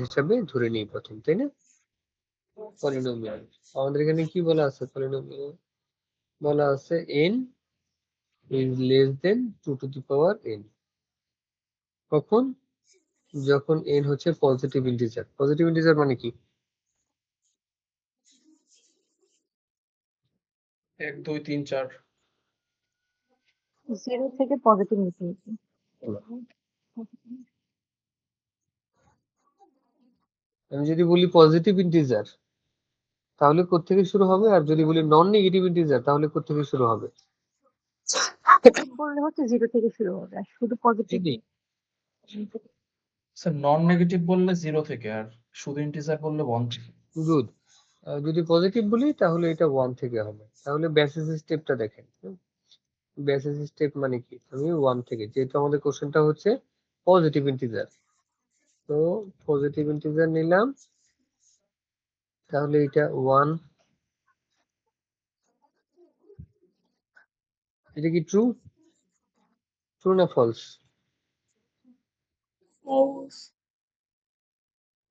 হিসাবে ধরে নিই প্রথম, তাই না? পলিনোমিয়াল আমাদের এখানে কি বলা আছে? পলিনোমিয়াল বলা আছে n is less than 2 to the power n। কখন? যখন n হচ্ছে পজিটিভ ইন্টিজার। পজিটিভ ইন্টিজার মানে কি? 1 2 3 4 0 থেকে পজিটিভ ইনফিনিটি। আমি যদি বলি পজিটিভ ইন্টিজার তাহলে কোত্থেকে শুরু হবে, আর যদি বলি নন নেগেটিভ ইন্টিজার তাহলে কোত্থেকে শুরু হবে? বললে হচ্ছে 0 থেকে শুরু হবে, আর শুধু পজিটিভ স্যার নন নেগেটিভ বললে 0 থেকে, আর শুধু ইন্টিজার বললে 1 থেকে। গুড। যদি পজিটিভ বলি তাহলে এটা 1 থেকে হবে। তাহলে বেসিস স্টেপটা দেখেন। বেসিস স্টেপ মানে কি? আমি 1 থেকে, যেহেতু আমাদের কোশ্চেনটা হচ্ছে পজিটিভ ইন্টিজার, তো পজিটিভ ইন্টিজার নিলাম, তাহলে এটা 1। এটা কি ট্রু? ট্রু না ফলস?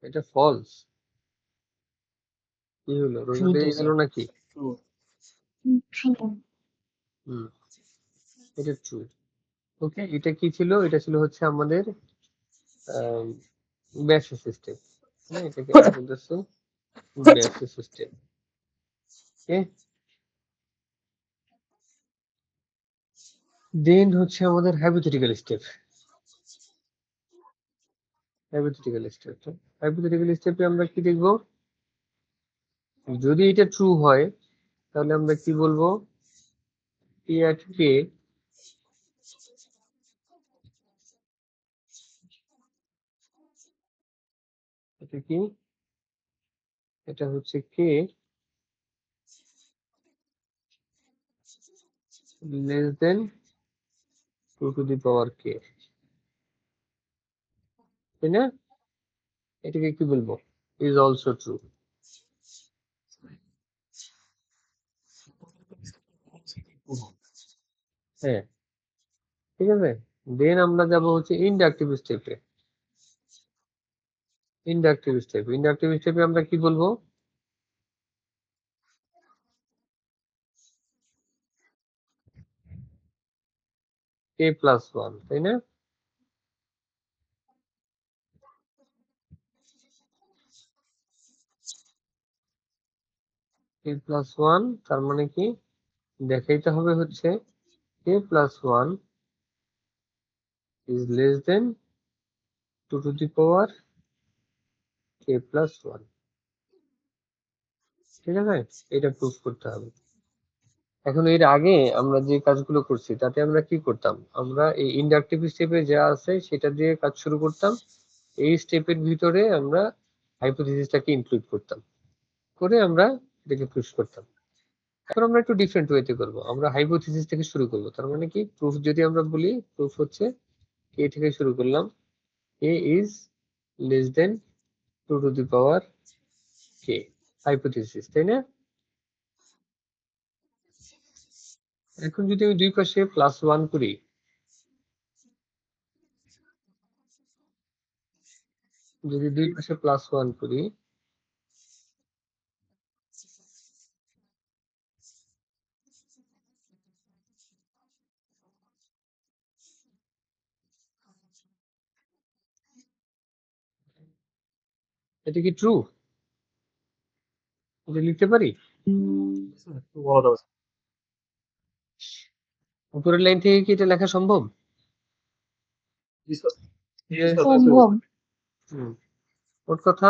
এটা ফলস। কি হলো, রোজা লেগে গেল নাকি? হুম, এটা ট্রু। ওকে, এটা কি ছিল? এটা ছিল হচ্ছে আমাদের বেসিস সিস্টেম। হ্যাঁ, এটাকে আমরা বলতেছি বেসিস সিস্টেম। ওকে, দেন হচ্ছে আমাদের hypothetical step. Hypothetical step, hypothetical স্টেপে আমরা কি দেখব? যদি এটা ট্রু হয় তাহলে আমরা কি বলবো? p at k এটা কি? এটা হচ্ছে k less than 2 to the power k, তাই না? এটাকে কি বলবো? is also true। হ্যাঁ, ঠিক আছে। দেন আমরা যাব হচ্ছে ইনডাকটিভ স্টেপে। ইনডাকটিভ স্টেপে আমরা কি বলবো? k plus 1, তাই না? k plus 1 তার মানে কি? দেখাইতে হবে হচ্ছে k plus 1 is less than 2 to the power k plus 1। ঠিক আছে, এটা প্রুফ করতে হবে। এখন এর আগে আমরা যে কাজগুলো করছি তাতে আমরা কি করতাম? আমরা এই ইনডাকটিভ স্টেপে যা আছে সেটা দিয়ে কাজ শুরু করতাম। এই স্টেপের ভিতরে আমরা হাইপোথিসিসটাকে ইনক্লুড করতাম, করে আমরা এটাকে প্রুফ করতাম। এখন আমরা একটু ডিফারেন্ট ওয়েতে করব। আমরা হাইপোথিসিস থেকে শুরু করব। তার মানে কি? প্রুফ যদি আমরা বলি, প্রুফ হচ্ছে k থেকে শুরু করলাম, k is less than 2 to the power k, hypothesis, তাই না? এখন যদি আমি দুই পাশে +1 করি, যদি দুই পাশে +1 করি, এটা কি ট্রু? এটা লিখতে পারি? উপরের লাইন থেকে কি এটা লেখা সম্ভব? সম্ভব। ওর কথা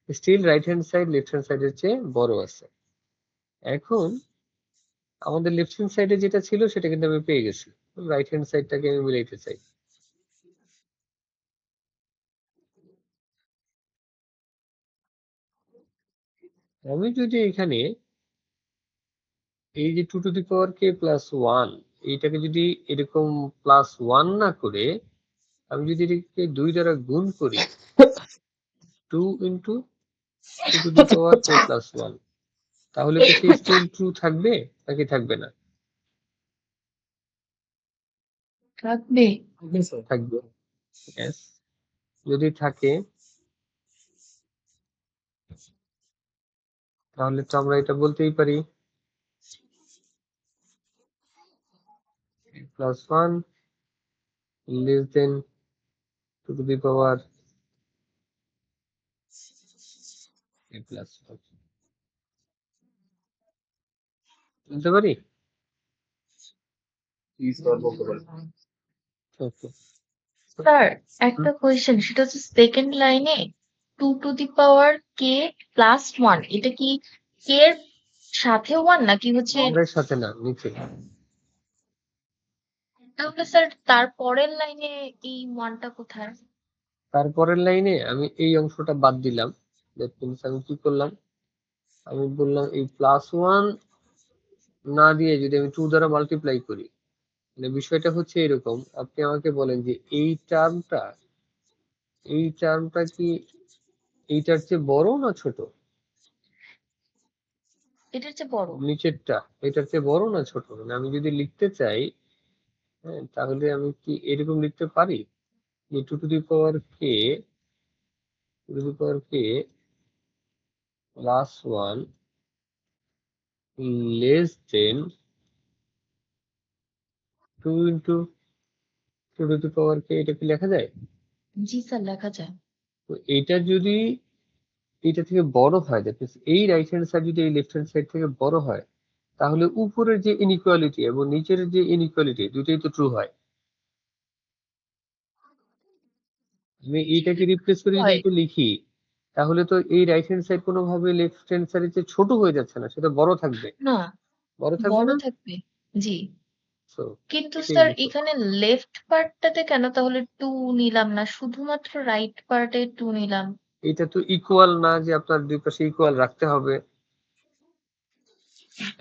still right hand side left hand সাইডের চেয়ে বড় আছে। এখন আমাদের লেফট হ্যান্ড সাইডে যেটা ছিল সেটা কিন্তু আমি পেয়ে গেছি, রাইট হ্যান্ড সাইডটাকে আমি মিলাইতে চাই। আমি যদি এখানে এই যে 2 to the power k plus 1 এইটাকে যদি এরকম +1 না করে আমি যদি এটাকে 2 দ্বারা গুণ করি, 2 into 2 to the power k plus 1, তাহলে কি সেই স্টিল ট্রু থাকবে নাকি থাকবে না? থাকবে। থাকবে। Yes, যদি থাকে তাহলে তো আমরা এটা বলতেই পারি plus one less than two to the power a plus one বলতে পারি। ওকে স্যার একটা কোয়েশ্চেন, সেটা হচ্ছে সেকেন্ড লাইনে 2 to the power k+1, এটা কি k এর সাথে 1 নাকি হচ্ছে? এর সাথে না, নিচে। তাহলে স্যার তারপরের লাইনে এই 1টা কোথায়? তারপরের লাইনে আমি এই অংশটা বাদ দিলাম। দ্যাট মিনস আমি কি করলাম, আমি বললাম এই প্লাস ওয়ান না দিয়ে যদি আমি 2 দ্বারা মাল্টিপ্লাই করি, মানে বিষয়টা হচ্ছে এরকম, আপনি আমাকে বলেন যে এই টার্মটা কি এইটার চেয়ে বড় না ছোট? এটার চেয়ে বড়। নিচেরটা এটার চেয়ে বড় না ছোট? মানে আমি যদি লিখতে চাই, হ্যাঁ, তাহলে আমি কি এরকম লিখতে পারি যে two to the power K plus one less than 2 into two to the power K, এটা কি লেখা যায়? জি স্যার, লেখা যায়। তো এটা যদি এটা থেকে বড় হয়, দ্যাট মিনস এই রাইট হ্যান্ড সাইড যদি এই লেফট হ্যান্ড সাইড থেকে বড় হয়, তাহলে উপরের যে ইনইকুয়ালিটি এবং নিচের যে ইনইকুয়ালিটি দুটোই তো ট্রু হয়। আমি এইটাকে রিপ্লেস করে যদি হয় এটা লিখি, তাহলে তো এই রাইট হ্যান্ড সাইড কোনোভাবে লেফট হ্যান্ড সাইডের চেয়ে ছোট হয়ে যাচ্ছে না, সেটা বড় থাকবে। না, বড় থাকবে বড় না? থাকবে। জি, সো কিন্তু এটাই স্যার বিষয়। এখানে লেফট পার্টটাতে কেন তাহলে 2 নিলাম না, শুধুমাত্র রাইট পার্টে 2 নিলাম? এটা তো ইকুয়াল না যে আপনার দুই পাশে ইকুয়াল রাখতে হবে।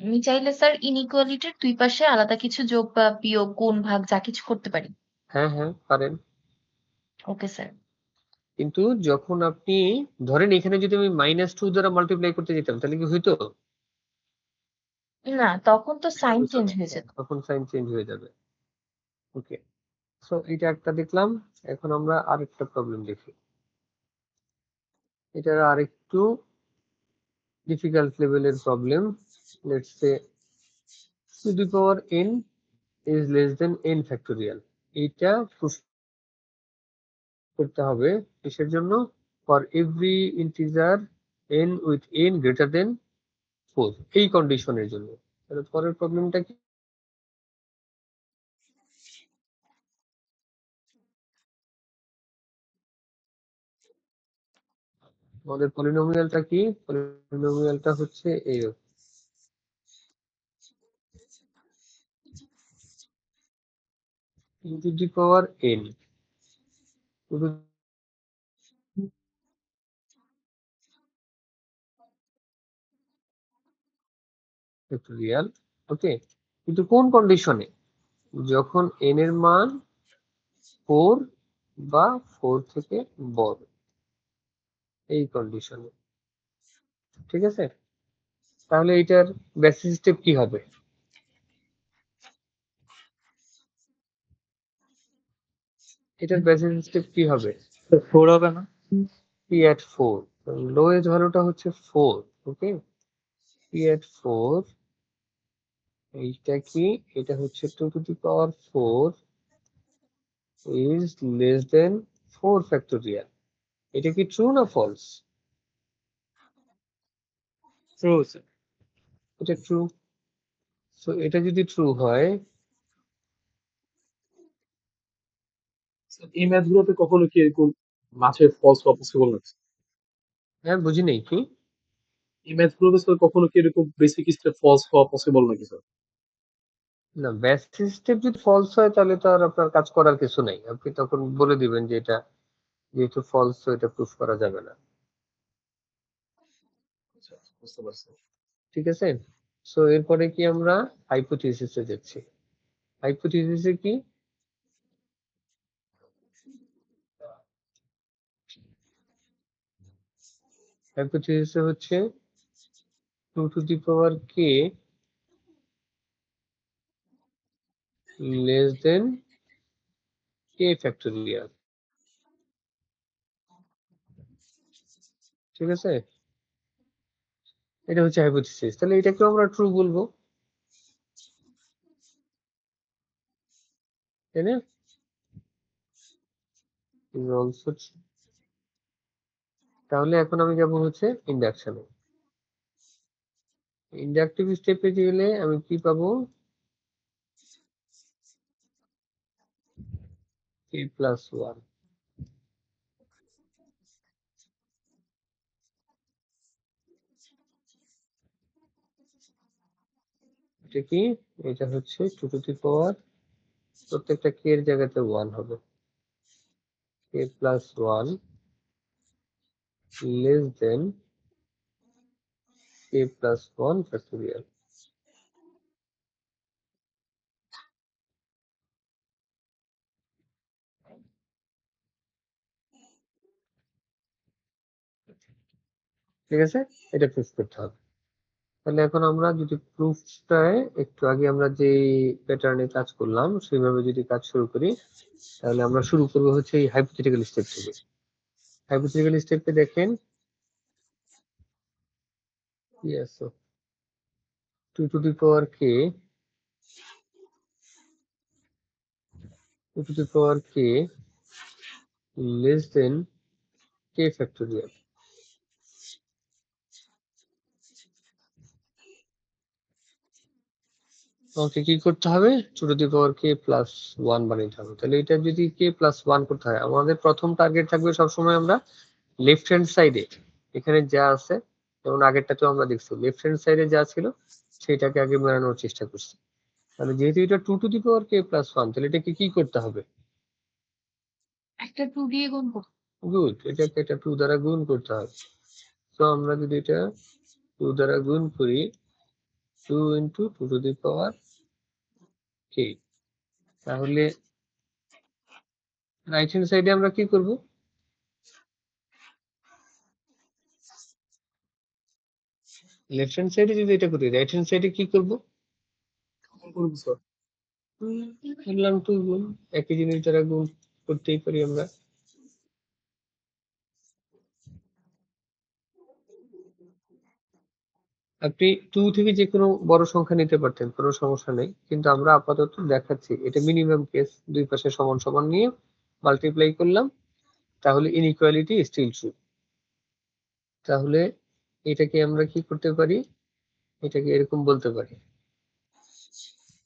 আমি চাইলে স্যার ইনইকুয়ালিটির দুই পাশে আলাদা কিছু যোগ বা বিয়োগ, গুণ, ভাগ যা কিছু করতে পারি। হ্যাঁ হ্যাঁ পারেন, ওকে স্যার। কিন্তু যখন আপনি ধরেন এখানে যদি আমি -2 দ্বারা মাল্টিপ্লাই করতে যেতাম তাহলে কি হইতো? না, তখন তো সাইন চেঞ্জ হয়ে যেত। তখন সাইন চেঞ্জ হয়ে যাবে। ওকে, সো এটা একটা দেখলাম। এখন আমরা আরেকটা প্রবলেম দেখি, এটা আরেকটু ডিফিকাল্ট লেভেলের problem. Let's say two the power n is less than n factorial. এইটা প্রুফ করতে হবে কিসের জন্য? For every integer n with n greater than 4, এই কন্ডিশনের জন্য। তাহলে পরের প্রবলেমটা কি? আমাদের পলিনোমিয়ালটা কি? পলিনোমিয়ালটা হচ্ছে এই to the power n factorial. Okay, কিন্তু কোন কন্ডিশনে? যখন n এর মান 4 বা 4 থেকে বড়, এই কন্ডিশনে। ঠিক আছে, তাহলে এটার বেসিস স্টেপ কি হবে? এটার বেসিস স্টেপ কি হবে? 4 হবে না? p at 4, লোয়েস্ট ভ্যালুটা হচ্ছে 4। ওকে, p at 4 এইটা কি? এটা হচ্ছে 2 to the power 4 is less than 4 factorial. এটা কি ট্রু না ফলস? True sir. এটা ট্রু। সো এটা যদি ট্রু হয়, এই ম্যাথ গুলোতে কখনো কি এরকম মাঝে ফলস হওয়া পসিবল না? হ্যাঁ বুঝি নেই কি? এই ম্যাথ গুলোতে স্যার কখনো কি এরকম বেসিক স্টেপ ফলস হওয়া পসিবল নাকি স্যার? না, বেসিস স্টেপ যদি ফলস হয় তাহলে তো আর আপনার কাজ করার কিছু নাই, আপনি তখন বলে দিবেন যে এটা যেহেতু ফলস তো এটা প্রুফ করা যাবে না। আচ্ছা, বুঝতে পারছি। ঠিক আছে, সো এরপরে কি আমরা হাইপোথিসিসে যাচ্ছি। হাইপোথিসিসে কি? হাইপোথিসিসে হচ্ছে 2 to the power k less than k factorial. ঠিক আছে, এটা হচ্ছে হাইপোথিসিস, তাহলে এটাকে আমরা ট্রু বলবো, তাই না? is also true. তাহলে এখন আমি যাব হচ্ছে ইন্ডাকশনে। ইন্ডাকটিভ স্টেপে গেলে আমি কি পাবো, k প্লাস 1। এটা কি, এটা হচ্ছে 2 টু দি পাওয়ার, প্রত্যেকটা k এর জায়গাতে 1 হবে, k plus 1 less than k plus 1 factorial. ঠিক আছে, এটা প্রুফ করতে হবে। তাহলে এখন আমরা যদি প্রুফটায় একটু আগে আমরা যে প্যাটার্নে কাজ করলাম সেইভাবে যদি কাজ শুরু করি, তাহলে আমরা শুরু করবো হচ্ছে এই হাইপোথেটিক্যাল স্টেপ থেকে। হাইপোথেটিক্যাল স্টেপে দেখেন কি আছে, 2 to the power k, 2 to the power k less than k factorial. Okay, কি করতে হবে, 2 to the power k plus 1 বানাইতে হবে। তাহলে এটা যদি k প্লাস 1 করতে হয়, আমাদের প্রথম টার্গেট থাকবে সবসময় আমরা লেফট হ্যান্ড সাইডে এখানে যা আছে, যেমন আগেরটাতেও আমরা দেখছি লেফট হ্যান্ড সাইডে যা ছিল সেটাকে আগে মেলানোর চেষ্টা করছি। তাহলে যেহেতু এটা 2 to the power k plus 1, তাহলে এটাকে কি করতে হবে, একটা 2 দিয়ে গুণ করতে গুড, এটাকে এটা 2 দ্বারা গুণ করতে হবে। তো আমরা যদি এটা 2 দ্বারা গুণ করি, 2 into 2 to the power k, তাহলে রাইট হ্যান্ড সাইডে আমরা কি করব, লেফট হ্যান্ড সাইডে যদি এটা করি, রাইট হ্যান্ড সাইডে কি করব, করবো স্যার। বললাম 2 গুণ, একই জিনিস দ্বারা গুণ করতেই পারি আমরা। আপনি 2 থেকে যে কোনো বড় সংখ্যা নিতে পারতেন, কোনো সমস্যা নেই, কিন্তু আমরা আপাতত দেখাচ্ছি এটা মিনিমাম কেস, দুই পাশে সমান সমান নিয়ে মাল্টিপ্লাই করলাম, তাহলে ইনইকুয়ালিটি স্টিল ট্রু। তাহলে এটাকে আমরা কি করতে পারি, এটাকে এরকম বলতে পারি,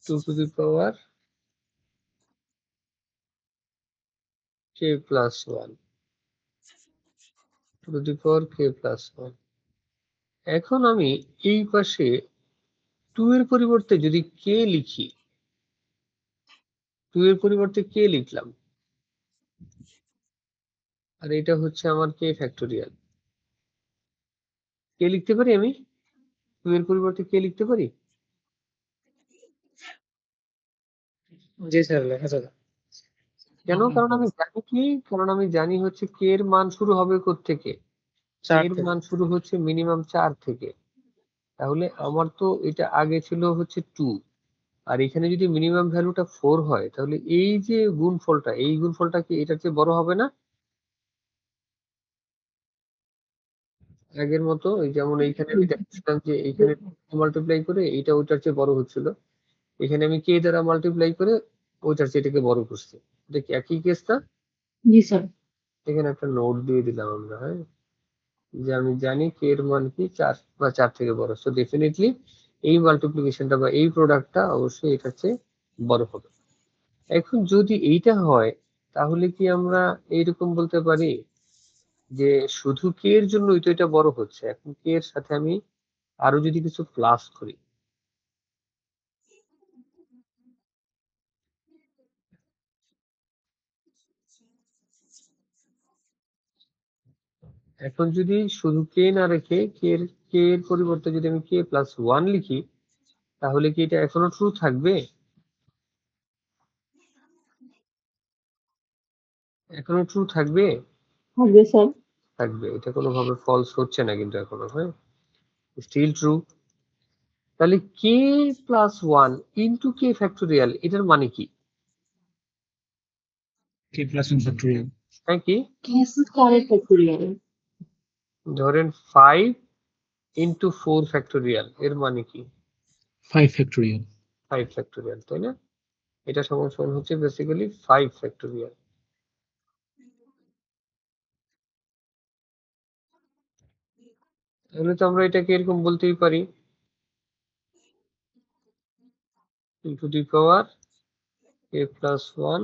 2 to the power k plus 1, 2 to the power k plus 1। এখন আমি এই পাশে 2 এর পরিবর্তে যদি k লিখি, 2 এর পরিবর্তে k লিখলাম, আর এটা হচ্ছে আমার k ফ্যাক্টোরিয়াল, k লিখতে পারি আমি, 2 এর পরিবর্তে k লিখতে পারি? জি স্যার, লেখা যাবে। কেন, কারণ আমি জানি কি, কারণ আমি জানি হচ্ছে k এর মান শুরু হবে কোত্থেকে, k 4 এর থেকে। মান শুরু হচ্ছে মিনিমাম 4 থেকে। তাহলে আমার তো এটা আগে ছিল হচ্ছে 2, আর এখানে যদি মিনিমাম ভ্যালুটা 4 হয়, তাহলে এই যে গুণফলটা, এই গুণফলটা কি এটার চেয়ে বড় হবে না? আগের মতো ওই যেমন এইখানে আমি দেখছিলাম যে এইখানে মাল্টিপ্লাই করে এটা ওইটার চেয়ে বড় হচ্ছিল, এখানে আমি k দ্বারা মাল্টিপ্লাই করে ওইটার চেয়ে এটাকে বড় করছি। এটা কি একই কেস না? জি স্যার। এখানে একটা নোট দিয়ে দিলাম আমরা, হ্যাঁ, যে আমি জানি k এর মান কি 4 বা 4 থেকে বড়, সো ডেফিনেটলি এই মাল্টিপ্লিকেশনটা বা এই প্রোডাক্টটা অবশ্যই এটার চেয়ে বড় হবে। এখন যদি এইটা হয়, তাহলে কি আমরা এইরকম বলতে পারি যে শুধু k এর জন্যই তো এটা বড় হচ্ছে, এখন k এর সাথে আমি আরো যদি কিছু প্লাস করি, এখন যদি শুধু k না রেখে k এর পরিবর্তে যদি আমি k প্লাস 1 লিখি, তাহলে কি এটা এখনো ট্রু থাকবে? এখনো ট্রু থাকবে? হবে স্যার। থাকবে, এটা কোনোভাবে ফলস হচ্ছে না কিন্তু এখনো, হ্যাঁ, স্টিল ট্রু। তাহলে k plus 1 into k factorial, এটার মানে কি? k plus 1 factorial. হ্যাঁ, কি স্যারের ফ্যাক্টোরিয়াল। ধরেন 5 ইন্টু 4 ফ্যাক্টোরিয়াল এর মানে কি 5 ফ্যাক্টোরিয়াল 5 ফ্যাক্টোরিয়াল, তাই না? এটা সমান সমান হচ্ছে বেসিক্যালি 5 ফ্যাক্টোরিয়াল। তাহলে তো আমরা এটাকে এরকম বলতেই পারি two the power a plus 1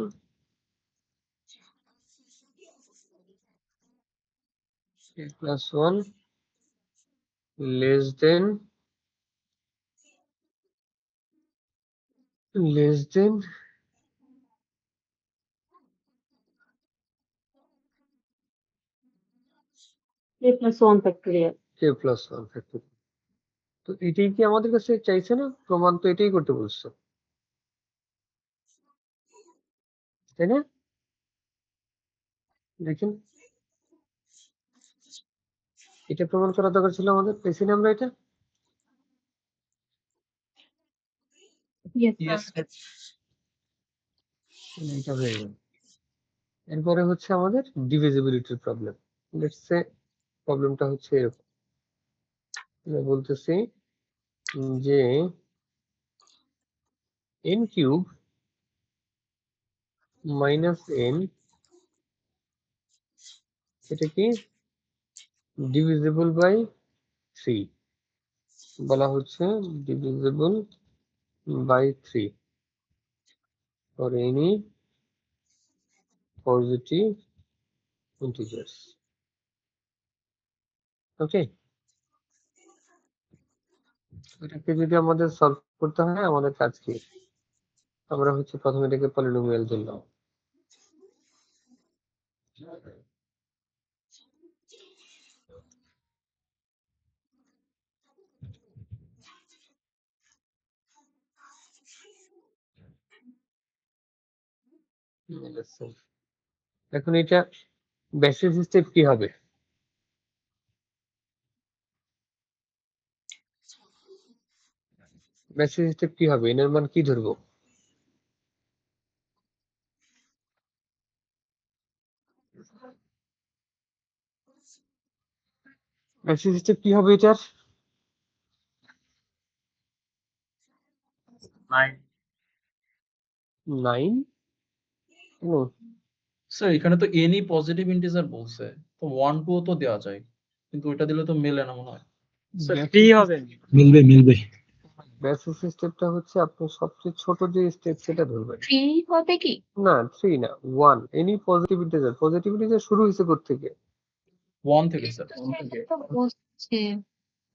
a plus 1 less than a plus 1 factorial. a plus 1 factorial. তো এটাই কি আমাদের কাছে চাইছে না? প্রমাণ তো এটাই করতে বলছে, তাই না? দেখেন, এটা প্রমাণ করা দরকার ছিল আমাদের, পেয়েছি না আমরা এটা? Yes, yes sir. এটা হয়ে গেল। এরপরে হচ্ছে আমাদের ডিভিজিবিলিটির প্রবলেম। লেটস সে প্রবলেমটা হচ্ছে এরকম, আমরা বলতেছি যে n কিউব মাইনাস n এটা কি ডিভিজিবল বাই 3 বলা হচ্ছে, divisible by 3 for any positive integers. Okay, এটাকে যদি আমাদের সলভ করতে হয় আমাদের কাজ কি? আমরা হচ্ছে প্রথমে এটাকে পলিনোমিয়াল ধরলাম। এখন এটা বেসিস স্টেপ কি হবে? বেসিস স্টেপ কি হবে? n এর মান কি ধরবো? বেসিস স্টেপ কি হবে এটার? 9 নো, স্যার এখানে তো এনি পজিটিভ ইন্টিজার বলছে, তো 1 2 তো দেওয়া যায়, কিন্তু ওইটা দিলে তো মেলে না মনে হয়। মিলবে বেসিস স্টেপটা হচ্ছে আপনি সবচেয়ে ছোট যে স্টেপ সেটা ধরবেন। 3 হবে কি? না 3 না 1, any positive integer. Positive integer শুরু হয়েছে কোত্থেকে? 1 থেকে স্যার। সেটা তো বুঝছি।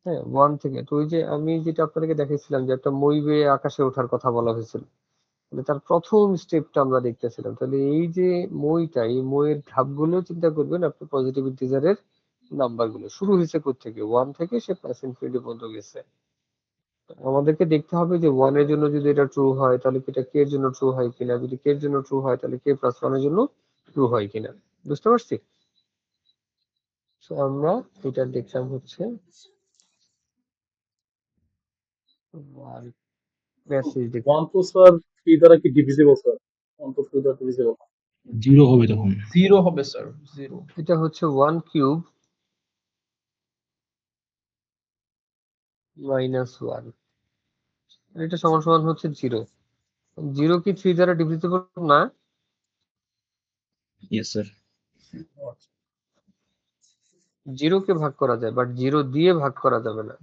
হ্যাঁ 1 থেকে। তো ওই যে আমি যেটা আপনাদেরকে দেখাইছিলাম যে একটা মই বেয়ে আকাশে ওঠার কথা বলা হয়েছিল, তাহলে তার প্রথম স্টেপটা আমরা দেখতেছিলাম। তাহলে এই যে মইটা, এই মইয়ের ধাপগুলো চিন্তা করবেন আপনি পজিটিভ ইন্টিজারের নাম্বারগুলো শুরু হয়েছে কোত্থেকে? 1 থেকে সে প্লাস ইনফিনিটি পর্যন্ত গেছে। আমাদেরকে দেখতে হবে যে 1 এর জন্য যদি এটা ট্রু হয় তাহলে কি এটা k এর জন্য ট্রু হয় কিনা, যদি k এর জন্য ট্রু হয় তাহলে k প্লাস 1 এর জন্য ট্রু হয় কিনা। বুঝতে পারছি? সো আমরা এটা দেখলাম হচ্ছে 1 মেসেজ দেখলাম। 1 তো স্যার 3 দ্বারা কি ডিভিজিবল স্যার? 1 তো 3 দ্বারা ডিভিজিবল 0 হবে তখন। 0 হবে স্যার, 0। এটা হচ্ছে 1 কিউব মাইনাস 1, এটা সমান সমান হচ্ছে 0। 0 কি 3 দ্বারা ডিভিজিবল না? Yes sir. 0 কে ভাগ করা যায়, বাট 0 দিয়ে ভাগ করা যাবে না।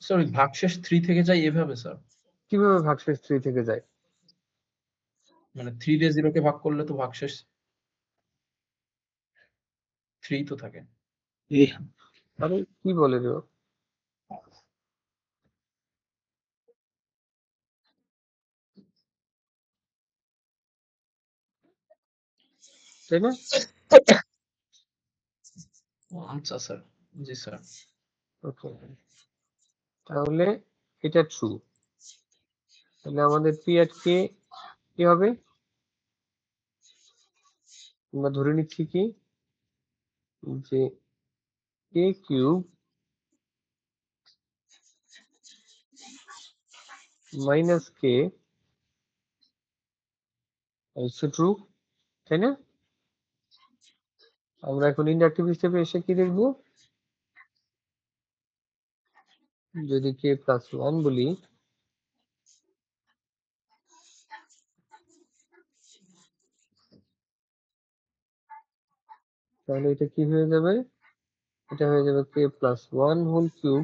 স্যার ওই ভাগশেষ 3 থেকে যায় এভাবে স্যার, কিভাবে ভাগশেষ 3 থেকে যায়? মানে 3 দিয়ে 0 কে ভাগ করলে তো ভাগশেষ 3 তো থাকে। আরে কি বলে রে ও? তাই না? আচ্ছা স্যার, জি স্যার। ওকে, তাহলে এটা ট্রু। তাহলে আমাদের পি এট কে কি হবে? আমরা ধরে নিচ্ছি কি যে কে কিউব মাইনাস কে অলসো ট্রু, তাই না? আমরা এখন ইন্ডাকটিভ স্টেপে এসে কি দেখবো? যদি k প্লাস 1 বলি তাহলে এটা কি হয়ে যাবে? এটা হয়ে যাবে k plus 1 whole cube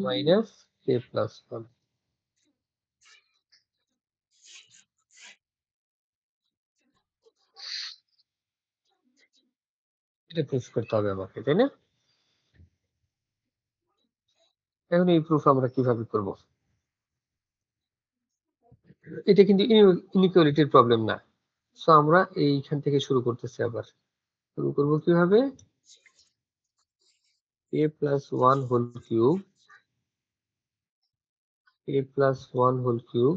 minus k plus 1। এটা প্রুফ করতে হবে আমাকে, তাই না? এখন এই প্রুফ আমরা কিভাবে করব? এটা কিন্তু ইনইকুয়ালিটির প্রবলেম না, সো আমরা এইখান থেকে শুরু করতেছি। আবার শুরু করব কিভাবে? a plus 1 whole cube a plus 1 whole cube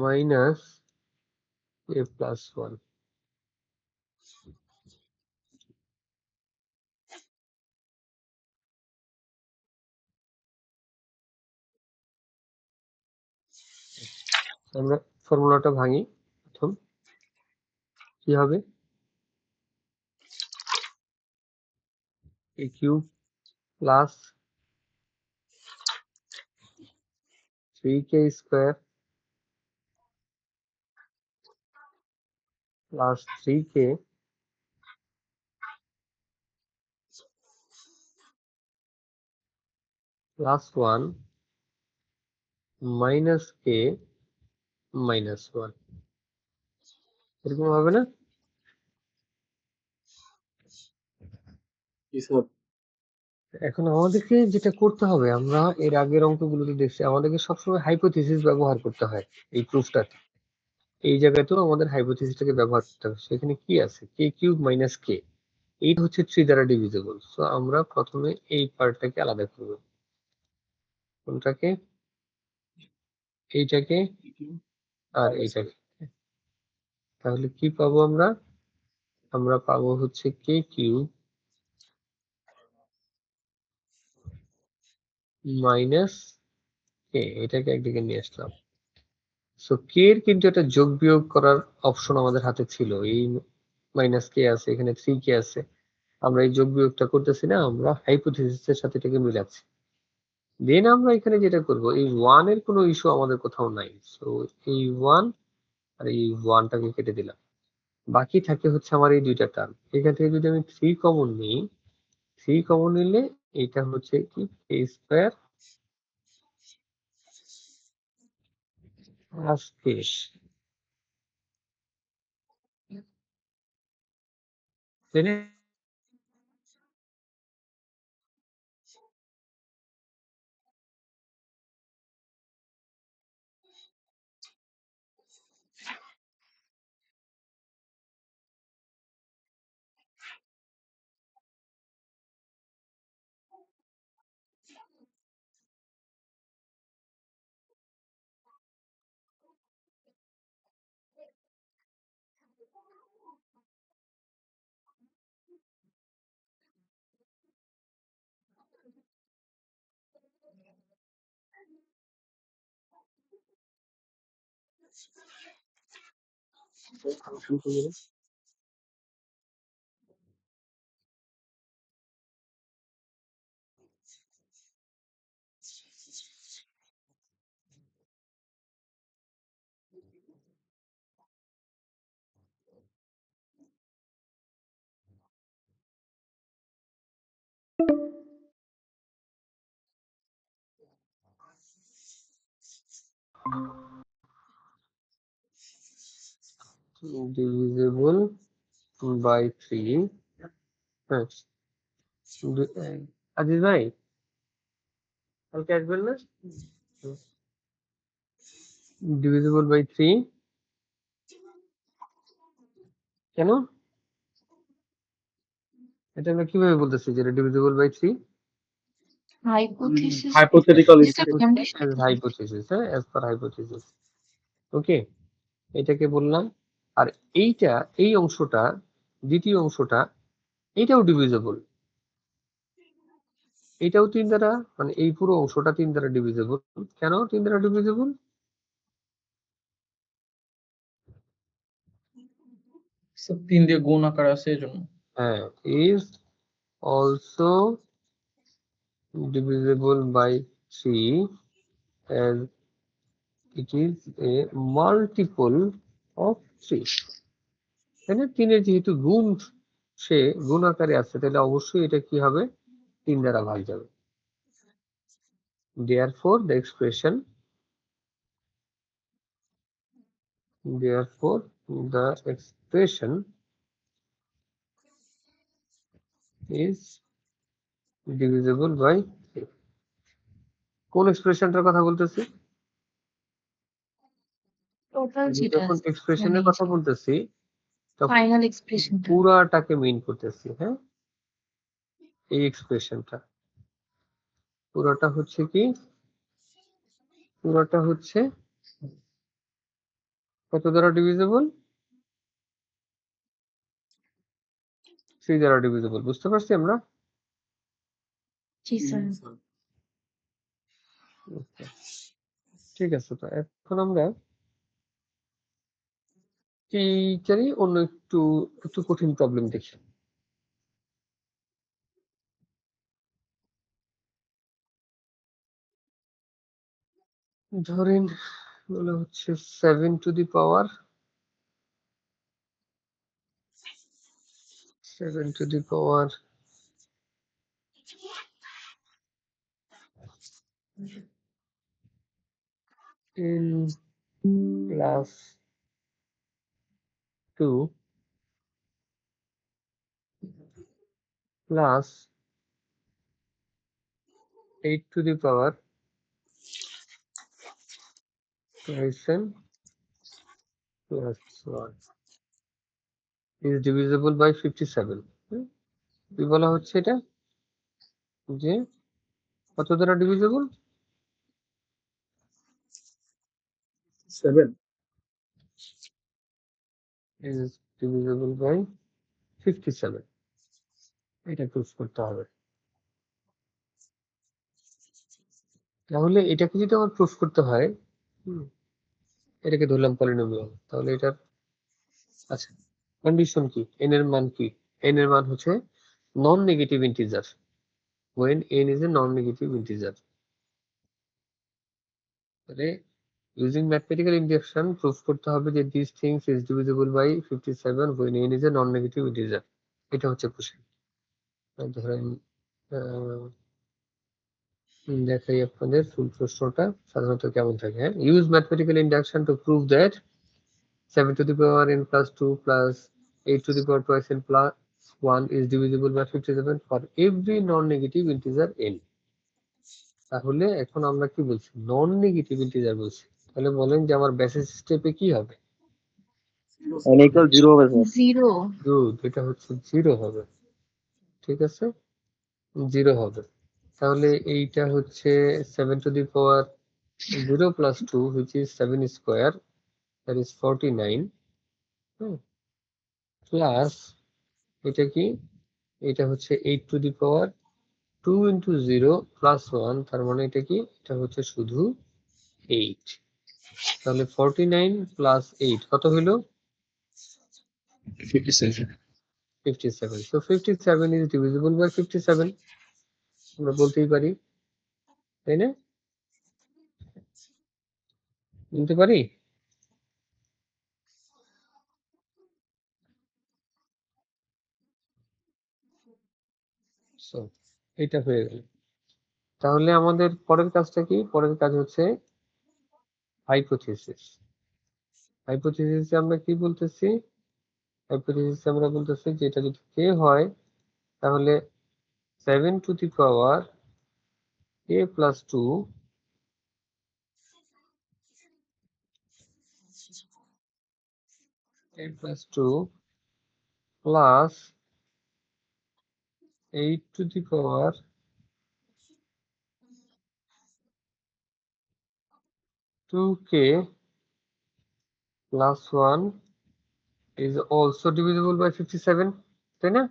minus a plus 1। আমরা ফর্মুলাটা ভাঙি। প্রথম কি হবে? a cube plus 3k square plus 3k plus 1 minus k minus 1। এরকম হবে না? জি স্যার। এখন আমাদেরকে যেটা করতে হবে, আমরা এর আগের অঙ্কগুলোতে দেখছি আমাদেরকে সবসময় হাইপোথিসিস ব্যবহার করতে হয় এই প্রুফটাতে। এই জায়গাতেও আমাদের হাইপোথিসিসটাকে ব্যবহার করতে হবে। সেখানে কি আছে? k কিউব মাইনাস k, এইটা হচ্ছে 3 দ্বারা ডিভিজিবল। সো আমরা প্রথমে এই পার্টটাকে আলাদা করব। কোনটাকে? এইটাকে আর এইটাকে। তাহলে কি পাবো আমরা? আমরা পাবো হচ্ছে k কিউব মাইনাস k, এটাকে একদিকে নিয়ে আসলাম। সো k এর কিন্তু একটা যোগ বিয়োগ করার অপশন আমাদের হাতে ছিল। এই মাইনাস k আছে, এখানে 3k আছে, আমরা এই যোগ বিয়োগটা করতেছি না, আমরা হাইপোথিসিসের সাথে এটাকে মিলাচ্ছি। দেন আমরা এখানে যেটা করব, এই 1 এর কোনো ইস্যু আমাদের কোথাও নাই। সো এই 1 আর এই 1টাকে কেটে দিলাম। বাকি থাকে হচ্ছে আমার এই দুইটা টার্ম। এখান থেকে যদি আমি 3 কমন নিই, 3 কমন নিলে এটা হচ্ছে কি k স্কয়ার প্লাস k। তাই না? ফাংশন করবো। Divisible by 3। হ্যাঁ, আজিজ ভাই কালকে আসবেন না? ডিভিজিবল বাই 3 কেন? এটা আমরা কিভাবে বলতেছি যে এটা ডিভিজিবল বাই 3? হাইপোথিসিস হাইপোথেটিক্যাল যেটা স্টেটমেন্ট। কন্ডিশন অ্যাজ হাইপোথিসিস, হ্যাঁ, অ্যাজ পার হাইপোথিসিস। ওকে, এটাকে বললাম। আর এইটা, এই অংশটা, দ্বিতীয় অংশটা, এটাও ডিভিজিবল। এটাও 3 দ্বারা, মানে এই পুরো অংশটা 3 দ্বারা ডিভিজিবল। কেন 3 দ্বারা ডিভিজিবল? স্যার 3 দিয়ে গুণ আকারে আছে এজন্য। হ্যাঁ, is also divisible by 3 as it is a multiple of 3, তাই না? 3 এর যেহেতু গুণ, সে গুণ আকারে আছে, তাহলে অবশ্যই এটা কি হবে? 3 দ্বারা ভাগ যাবে। therefore the expression is divisible by 3. কোন এক্সপ্রেশনটার কথা বলতেছি? টোটাল আমি যেটা যখন এক্সপ্রেশনের কথা বলতেছি তখন ফাইনাল এক্সপ্রেশনটা। পুরাটাকে মিন করতেছি। হ্যাঁ, এই এক্সপ্রেশনটা পুরোটা হচ্ছে কি? পুরোটা হচ্ছে কত দ্বারা ডিভিজিবল? 3 দ্বারা ডিভিজিবল। বুঝতে পারছি আমরা? জি স্যার। ঠিক আছে, তো এখন আমরা এইটারই অন্য একটু কঠিন প্রবলেম দেখি। ধরেন বলা হচ্ছে 7 to the power 10 plus 2 plus 8 to the power 10 plus 1 is divisible by 57. কি বলা হচ্ছে এটা? যে কত দ্বারা ডিভিজিবল? 7 is divisible by 57. এটা প্রুফ করতে হবে। তাহলে এটাকে যদি আমার প্রুফ করতে হয়, এটাকে ধরলাম পলিনোমিয়াল, তাহলে এটার আচ্ছা কন্ডিশন কি? n এর মান কি? n এর মান হচ্ছে non negative integer. when n is a non-negative integer, তাহলে using mathematical induction প্রুফ করতে হবে যে these things is divisible by 57 when n is a non-negative integer। এটা হচ্ছে কোশ্চেন। ধরেন দেখাই আপনাদের ফুল প্রশ্নটা সাধারণত কেমন থাকে। হ্যাঁ, use mathematical induction to prove that 7 to the power n plus 2 plus 8 to the power twice n plus 1 is divisible by 57 for every non-negative integer n। তাহলে এখন আমরা কি বলছি? নন নেগেটিভ ইন্টিজার বলছি। তাহলে বলেন যে আমার বেসিস স্টেপে কি হবে? n equal 0 হবে স্যার। 0 গুড, এটা হচ্ছে 0 হবে। ঠিক আছে, 0 হবে। তাহলে এইটা হচ্ছে 7 to the power 0 plus 2 which is 7 square, that is 49, plus এটা কি? এটা হচ্ছে 8 to the power 2 into 0 plus 1, তার মানে এটা কি? এটা হচ্ছে শুধু 8। তাহলে 49 plus 8 কত হইল? 57। 57. So 57 is divisible by 57, আমরা বলতেই পারি, তাই না? বলতে পারি? So এটা হয়ে গেল। তাহলে আমাদের পরের কাজটা কি? পরের কাজ হচ্ছে হাইপোথিসিস। হাইপোথিসিসে আমরা কি বলতেছি? হাইপোথিসিসে আমরা বলতেছি যে এটা যদি k হয় তাহলে 7 to the power k plus 2 plus 8 to the power 2k plus 1 is also divisible by 57, তাই না?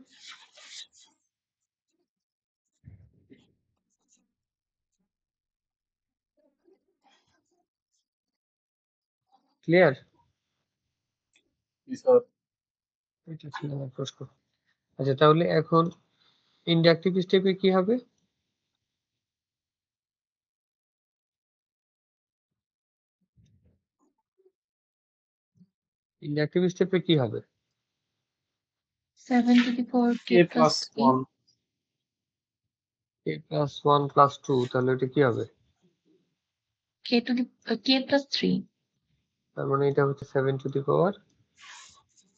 ক্লিয়ার? জি স্যার। এটা ছিল আমার প্রশ্ন। আচ্ছা তাহলে এখন ইন্ডাকটিভ স্টেপে কি হবে? ইন্ডাকটিভ স্টেপে কি হবে? 7 to the power k K plus plus 3. 1 k plus 1 plus 2 তাহলে এটা কি হবে? K plus 3. তার মানে এটা হচ্ছে 7 to the power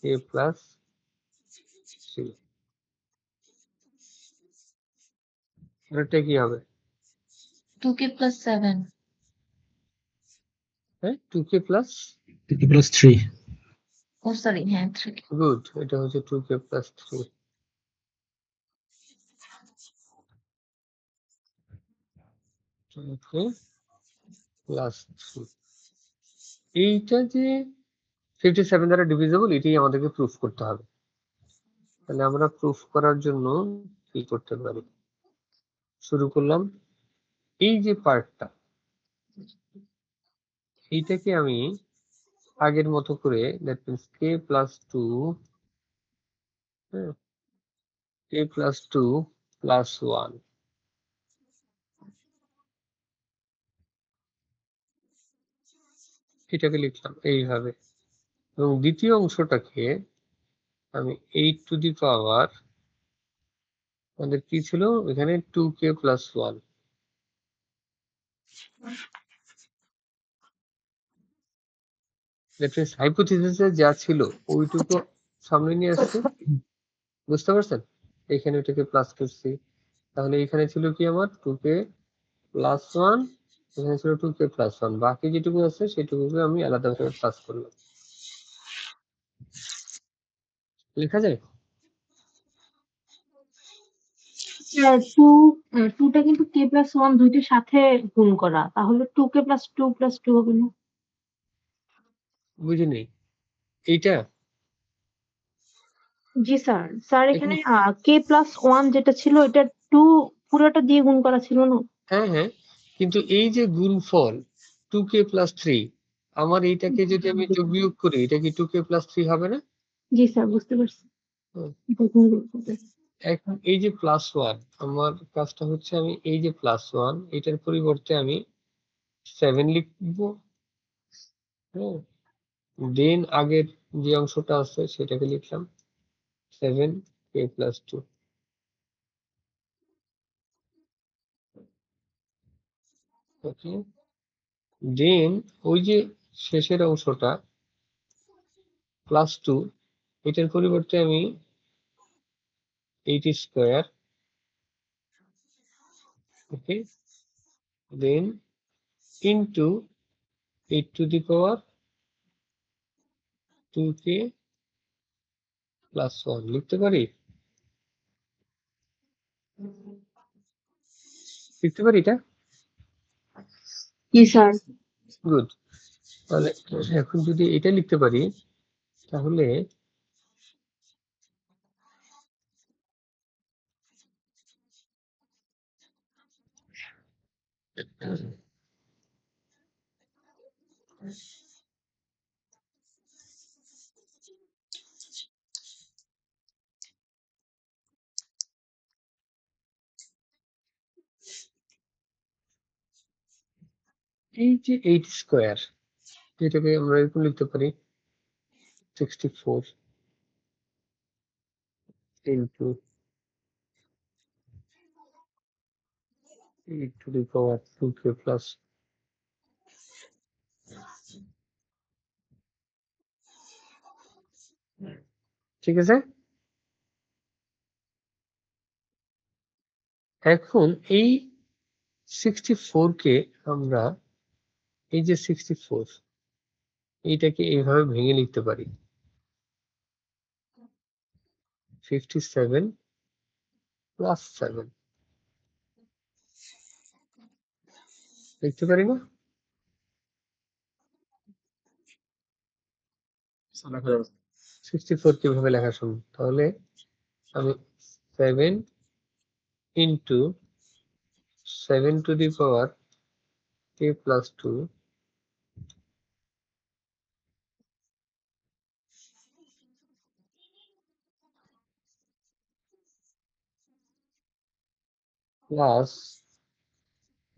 k plus 3। এটা কি হবে? 2k plus 7. হ্যাঁ 2k plus 3 Oh, sorry. হ্যাঁ, 3k. গুড, এটা হচ্ছে 2k plus 3। প্লাস 3 এইটা যে 57 দ্বারা ডিভিজিবল এটাই আমাদেরকে প্রুফ করতে হবে। তাহলে আমরা প্রুফ করার জন্য কি করতে পারি? শুরু করলাম এই যে পার্টটা, এইটাকে আমি আগের মতো করে that means k plus 2 k plus 2 plus 1 এটাকে লিখলাম এইভাবে, এবং দ্বিতীয় অংশটাকে আমি 8 to the power আমাদের কি ছিল এখানে 2k plus 1 দ্যাট মিন্স হাইপোথিসিসে যা ছিল ওইটুকু সামনে নিয়ে আসছে। বুঝতে পারছেন? এখানে ওইটাকে প্লাস করছি, তাহলে এখানে ছিল কি আমার 2k plus 1, এখানে ছিল 2k plus 1, বাকি যেটুকু আছে সেটুকুকে আমি আলাদাভাবে প্লাস করলাম। লেখা যায়? টুটা কিন্তু কে প্লাস ওয়ান দুইটার সাথে গুণ করা, তাহলে 2k plus 2 হবে না? বুঝিনি এইটা। জি স্যার। স্যার এখানে কে প্লাস ওয়ান যেটা ছিল এটা 2 পুরোটা দিয়ে গুণ করা ছিল না? হ্যাঁ হ্যাঁ, কিন্তু এই যে গুণফল 2k plus 3, আমার এইটাকে যদি আমি যোগ বিয়োগ করি এটা কি 2k plus 3 হবে না? জি স্যার, বুঝতে পারছি। হুম। এটা গুণ করতে। এখন এই যে প্লাস 1, আমার কাজটা হচ্ছে আমি এই যে প্লাস 1 এটার পরিবর্তে আমি 7 লিখবো। হ্যাঁ, দেন আগের যে অংশটা আছে সেটাকে লিখলাম 7k plus 2। ওকে, দেন ওই যে শেষের অংশটা প্লাস 2 এটার পরিবর্তে আমি 8 square, okay, then into 8 to the power 2k plus 1 লিখতে পারি? লিখতে পারি এটা? জি স্যার। গুড। তাহলে এখন যদি এটা লিখতে পারি তাহলে এই যে 8 স্কয়ার এটাকে আমরা এরকম লিখতে পারি 64 into 8 to the power 2k plus, ঠিক আছে? এখন এই 64 কে আমরা এই যে 64 এইটাকে এইভাবে ভেঙে লিখতে পারি 57 plus 7 লিখতে পারি না? স্যার লেখা যাবে। 64 কিভাবে লেখা সম্ভব? তাহলে আমি 7 into 7 to the power k plus 2 plus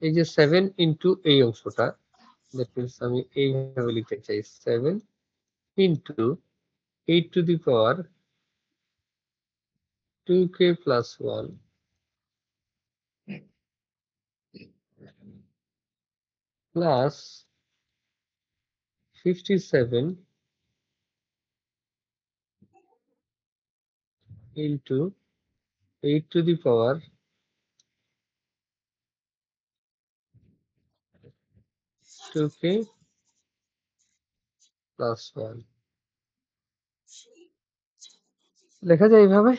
এই যে 7 ইন্টু এই অংশটা, দ্যাট মিনস আমি এইভাবে লিখতে চাই 7 into 8 two the power 2k plus 1 plus 57 into 8 to the power 2k plus 1 লেখা যায় এইভাবে।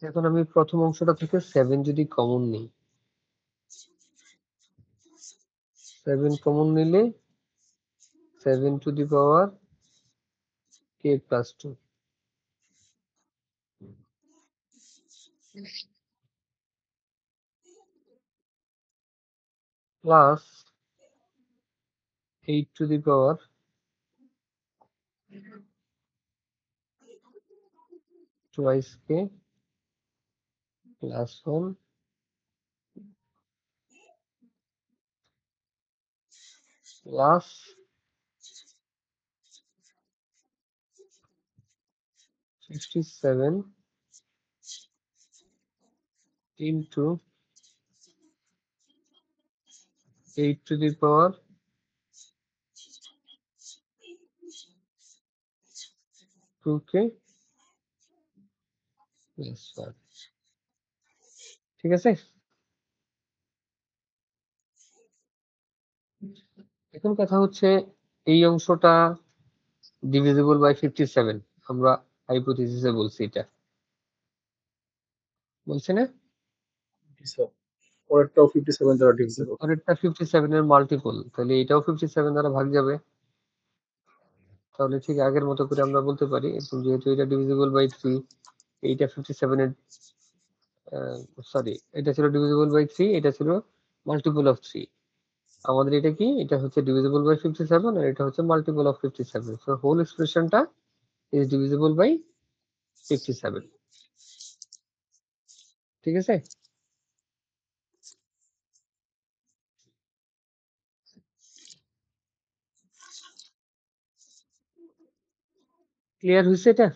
এখন আমি প্রথম অংশটা থেকে 7 যদি কমন নিই, 7 কমন নিলে 7 to the power k plus 2 plus 8 to the power 2k plus 1 plus 57 into 8 to the power 2k plus 1। ঠিক আছে, এখন কথা হচ্ছে এই অংশটা ডিভিজিবল বাই 57, আমরা হাইপোথিসিসে বলছি, এটা বলছি না? স্যার পরেরটাও 57 দ্বারা ডিভিজিবল। পরেরটা 57 এর মাল্টিপল, তাহলে এটাও 57 দ্বারা ভাগ যাবে। তাহলে ঠিক আগের মতো করে আমরা বলতে পারি, যেহেতু এটা ডিভিজিবল বাই 3, এইটা 57 এর সরি, এটা ছিল ডিভিজিবল বাই 3, এটা ছিল মাল্টিপল অফ 3। আমাদের এটা কি, এটা হচ্ছে ডিভিজিবল বাই 57 আর এটা হচ্ছে মাল্টিপল অফ 57, সো হোল এক্সপ্রেশনটা ইজ ডিভিজিবল বাই 57। ঠিক আছে, ক্লিয়ার হয়েছে এটা?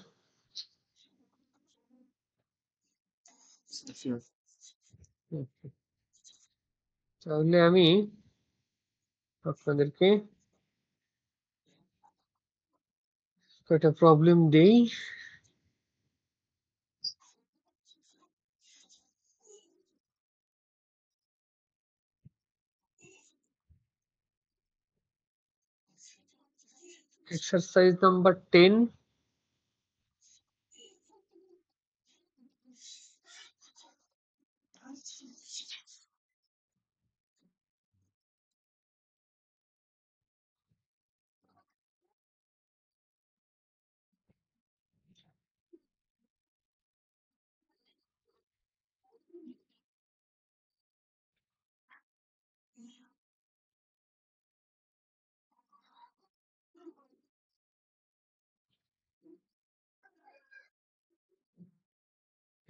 তাহলে আমি আপনাদেরকে কয়টা প্রবলেম দেই। Exercise number 10,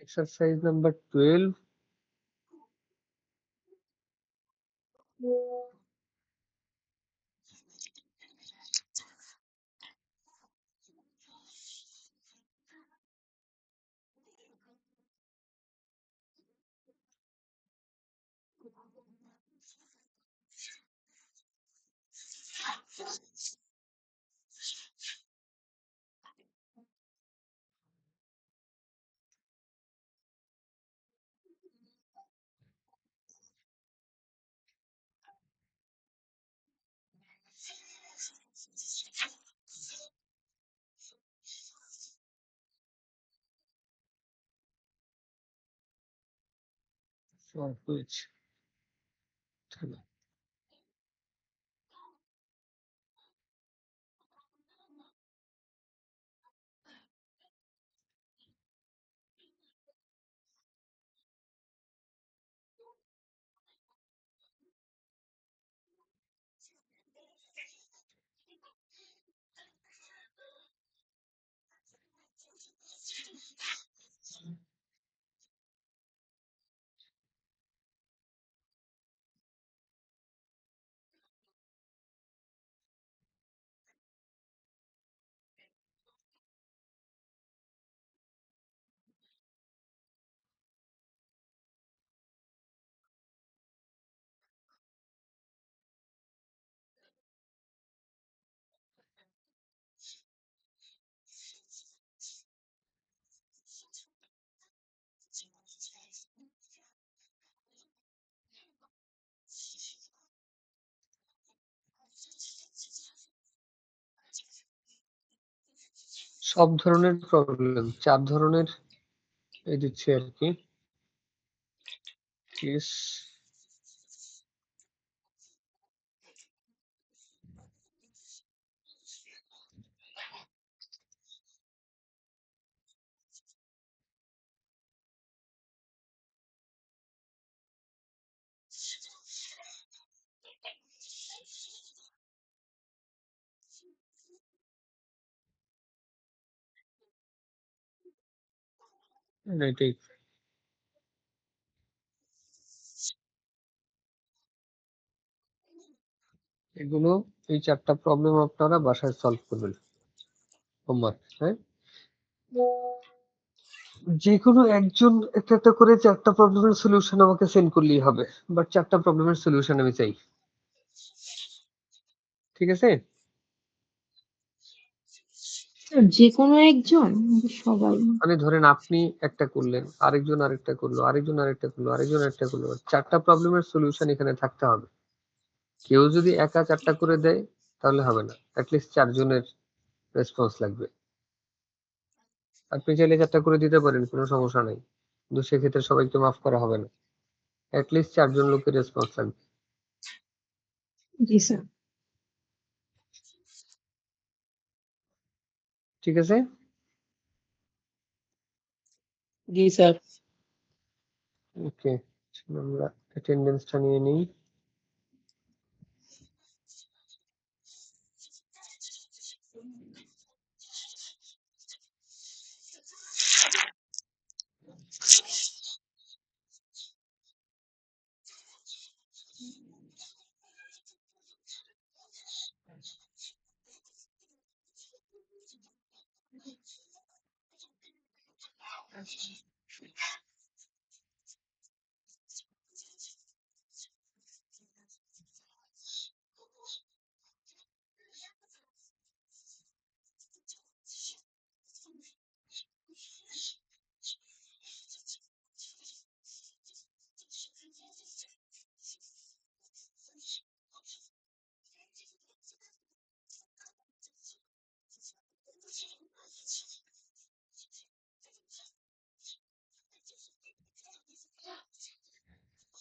exercise number 12, for which সব ধরনের প্রবলেম 4 ধরনের দিচ্ছি আর কি। কেস এটাই। এগুলো এই 4টা প্রবলেম আপনারা বাসায় সলভ করবেন হোমওয়ার্ক। হ্যাঁ, যে কোনো একজন একটা একটা করে 4টা প্রবলেমের সলিউশন আমাকে সেন্ড করলেই হবে, বাট 4টা প্রবলেমের সলিউশন আমি চাই। ঠিক আছে? স্যার যে কোনো একজন নাকি সবাই? মানে ধরেন আপনি একটা করলেন, আরেকজন আরেকটা করলো, আরেকজন আরেকটা করলো, আরেকজন আরেকটা করলো, 4টা প্রবলেমের সলিউশন এখানে থাকতে হবে। কেউ যদি একা 4টা করে দেয় তাহলে হবে না, অ্যাটলিস্ট 4 জনের রেসপন্স লাগবে। আপনি চাইলে 4টা করে দিতে পারেন, কোনো সমস্যা নাই, কিন্তু সেক্ষেত্রে সবাইকে মাফ করা হবে না, অ্যাটলিস্ট 4 জন লোকের রেসপন্স লাগবে। জি স্যার। ঠিক আছে? জি স্যার। ওকে, আমরা অ্যাটেন্ডেন্সটা নিয়ে নিই।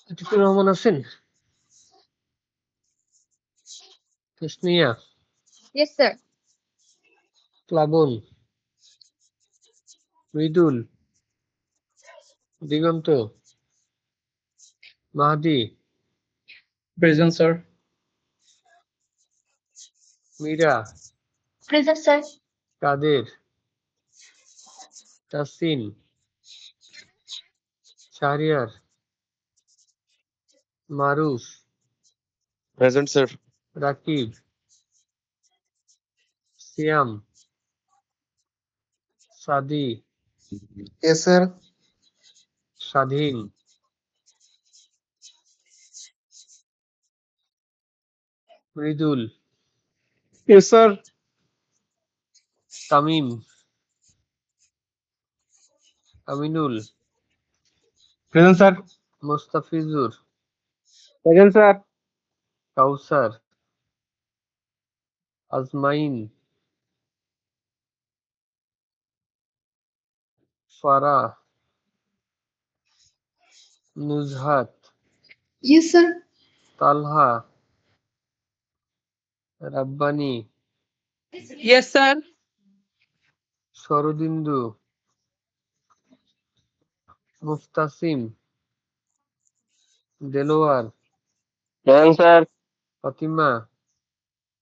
আতিকুর রহমান আছেন? Tasnia, yes sir. Plabon, Mridul, Digonto, Mahadi, present sir. Meera, present sir. Kader, Tasin, Shahriar, Maruf, present sir. Rakib, Siam, Sadi, yes sir. Shadhin, Mridul, yes sir. Tamim, Aminul, present sir. Mostafizur, present sir. Kawsar, Azmain, Farah, Nuzhat, yes sir. Talha, Rabbani, yes sir. Shorodindu, Muftasim, Delwar, present sir. Fatima,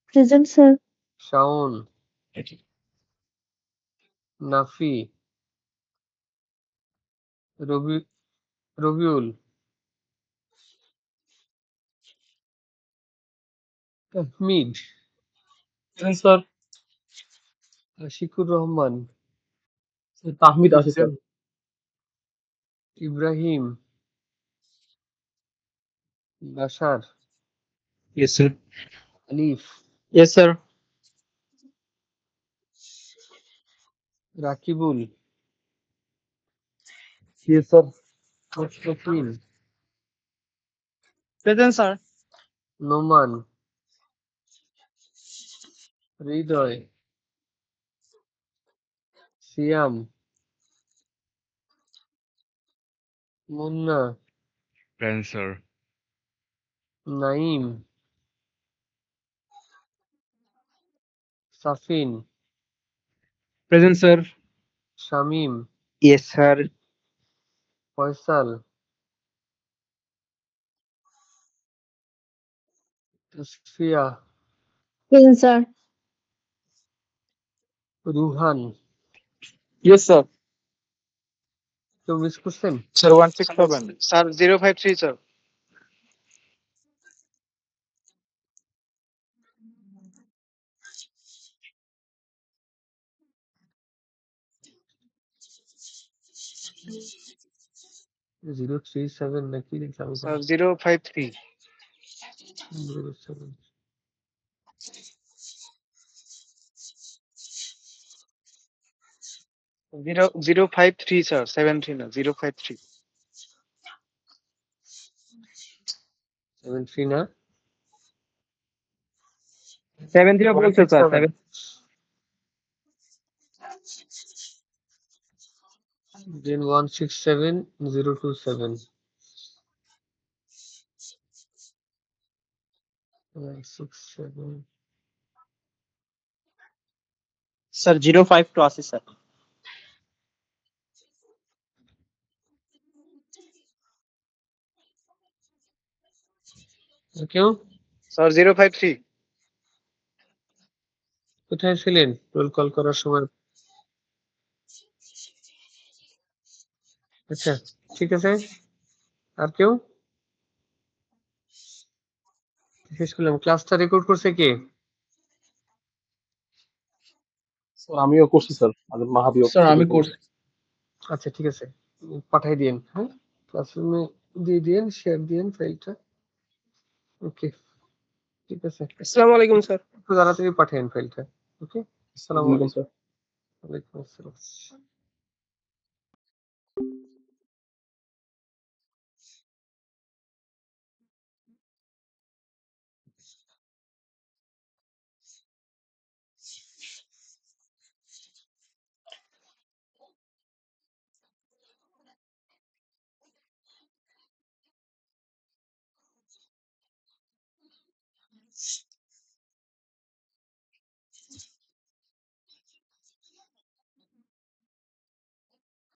present sir. Shaon, Nafi, Robi, Robiul, Tahmid, present sir. Ashikur Rahman, Tahmid আছে sir. Ibrahim, Bashar, yes sir. Alif, yes sir. Rakibul, yes sir. Mushfiqin, present sir. Noman, Hridoy, Siam, Munna, Present, sir. Naim, Safin, Present, sir. Shamim, Yes, sir. Faisal, Tasfia, Present, sir. Ruhan. Yes, sir. কেউ miss করছেন? Sir, 167. Sir, 053, sir. Zero three seven নাকি লিখলাম? Sir, 053. 07 053, sir. 73 না 053. 73 না 70 বলছে sir 167 then 167 027 167 sir 052 আছে sir কেউ sir 053 কোথায় ছিলেন রোল কল করার সময়? আচ্ছা ঠিক আছে, আর কেউ? শেষ করলাম। ক্লাসটা রেকর্ড করছে কে? স্যার আমিও করছি স্যার, আর মাহাবিও স্যার আমি করছি। আচ্ছা ঠিক আছে, পাঠাই দিন। হ্যাঁ, ক্লাসরুমে দিয়ে দিন, শেয়ার দিন ফাইলটা। ওকে ঠিক আছে, আসসালামু আলাইকুম স্যার একটু তাড়াতাড়ি পাঠান ফাইলটা। ওকে, আসসালামু আলাইকুম। স্যার। ওয়ালাইকুম আসসালাম।